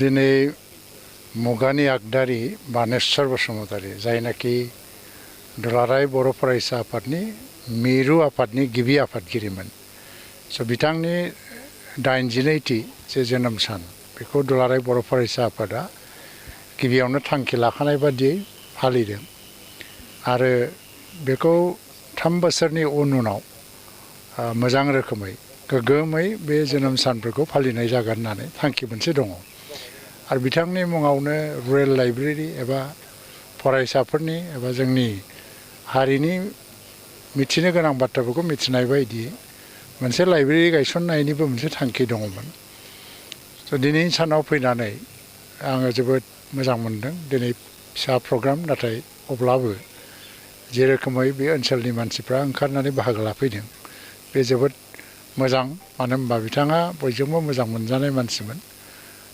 दिनै मुगानि आगदारि बानेश्वर बसुमतारी जायनाखि दुलाराय बर' फरायसा आफादनि मिरु आफादनि गिबि आफादगिरिमोन। बिथांनि 82थि जे जोनोम सान बेखौ दुलाराय बर' फरायसा आफादा गिबियावनो थांखि लाखानाय बादियै फालिदों आरो बेखौ 3 बोसोरनि उनाव मोजां रोखोमै गोग्गोमै बे जोनोम सानफोरखौ फालिनाय जागोन होननानै थांखि मोनसे दङ आरो बिथांनि मुङावनो रुरेल लाइब्रेरि एबा फरायसाफोरनि एबा जोंनि हारिनि मिथिनो गोनां बाथ्राफोरखौ मिथिनाय बायदि मोनसे लाइब्रेरि गायसननायनिबो मोनसे थांखि दङमोन। दिनैनि सानाव फैनानै आङो जोबोद मोजां मोनदों। दिनै फिसा प्रग्राम नाथाय अब्लाबो जे रोखोमै बे ओनसोलनि मानसिफ्रा ओंखारनानै बाहागो लाफैदों बे जोबोद मोजां। मानो होनबा बिथाङा बयजोंबो मोजां मोनजानाय मानसिमोन।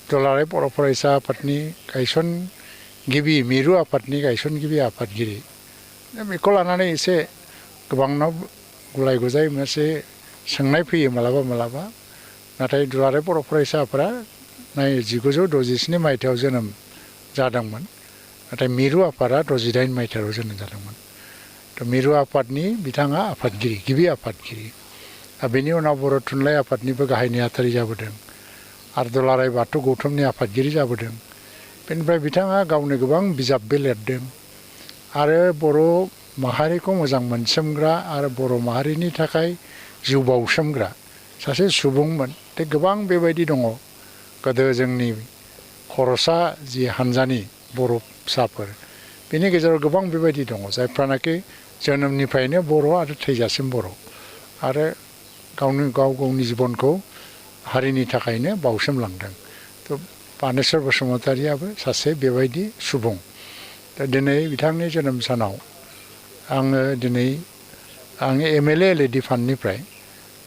दुलाराय बर' फरायसा आफादनि गायसनगिरि मिरु आफादनि गायसनगिरि आफादगिरि बेखौ लानानै एसे गोबांनाव गुलाय गुजाय मोनसे सोंनाय फैयो मालाबा नाथाय दुलाराय बर' फरायसा आफादा 1967 मायथाइयाव जोनोम जादोंमोन नाथाय मिरु आफादा 68 मायथाइयाव जोनोम जादोंमोन। मिरु आफादनि बिथाङा आफादगिरि गिबि आफादगिरि बेनि उनाव बर' थुनलाइ आफादनिबो गाहाय नेहाथारि जाबोदों आरो दुलाराय बाथौ गौथुमनि आफादगिरि जाबोदों। बेनिफ्राय बिथाङा गावनो गोबां बिजाबबो लिरदों आरो बर' माहारिखौ मोजां मोनसोमग्रा आरो बर' माहारिनि थाखाय जिउ बाउसोमग्रा सासे सुबुंमोन। गोबां बेबायदि दङ। गोदो जोंनि खर'सा जि हान्जानि बर' फिसाफोर बेनि गेजेराव गोबां बेबायदि दङ जायफ्रानाखि जोनोमनिफ्रायनो बर' आरो थैजासिम बर' आरो गावनि जिबनखौ हारिनि थाखायनो बाउसोमलांदों। बानेश्वर बसुमतारीयाबो सासे बेबायदि सुबुं। दिनै बिथांनि जोनोम सानाव आङो दिनै आंनि MLA LED फान्डनिफ्राय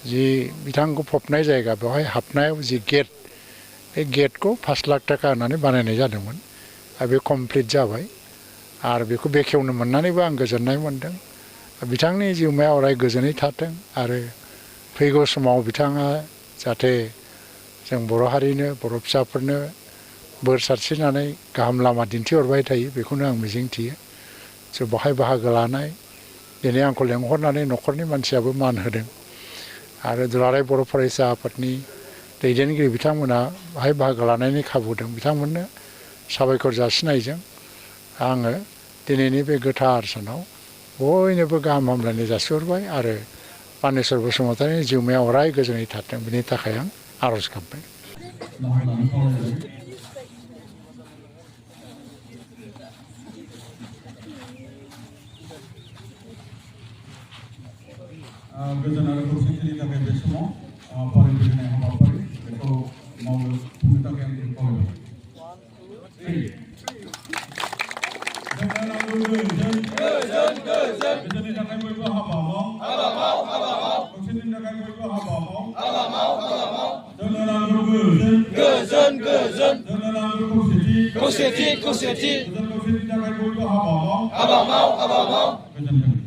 जि बिथांखौ फबनाय जायगा बेवहाय हाबनायाव जि गेट बे गेटखौ 5 लाख थाखा होनानै बानायनाय जादोंमोन आरो बे कमप्लिट जाबाय आरो बेखौ बेखेवनो मोननानैबो आं गोजोननाय मोन्दों। बिथांनि जिउमाया अराय गोजोनै थाथों आरो फैगौ समाव बिथाङा जाहाथे जों बर' हारिनो बर' फिसाफोरनो बोर सारस्रिनानै गाहाम लामा दिन्थिहरबाय थायो बेखौनो आं मिजिंथियो। बेवहाय बाहागो लानाय दिनै आंखौ लेंहरनानै न'खरनि मानसियाबो मान होदों आरो दुलाराय बर' फरायसा आफादनि दैदेनगिरि बिथांमोना बाहाय बाहागो लानायनि खाबु होदों। बिथांमोननो साबायखर जासिनायजों आङो दिनैनि बे गोथार सानाव बयनोबो गाहाम हामलायनाय जासिहरबाय आरो बानेश्वर बसुमतारीनि जिउमाया अराय गोजोनै थाथों बिनि थाखाय आं आर'ज गाबबाय। गोजोन आरो खौसेथिनि थाखाय बे समाव फारिफिननाय हाबाफारि बेखौ मावनो थाखाय आं खावलायबाय। गोजोननि थाखाय बयबो हाबा माव खौसेथिनि थाखाय बयबो हाबा माव जोंनो नांगौ गोजोन जोंनो नांगौ खौसेथि गोजोन खौसेथिनि थाखाय बयबो हाबा माव गोजोन्थों।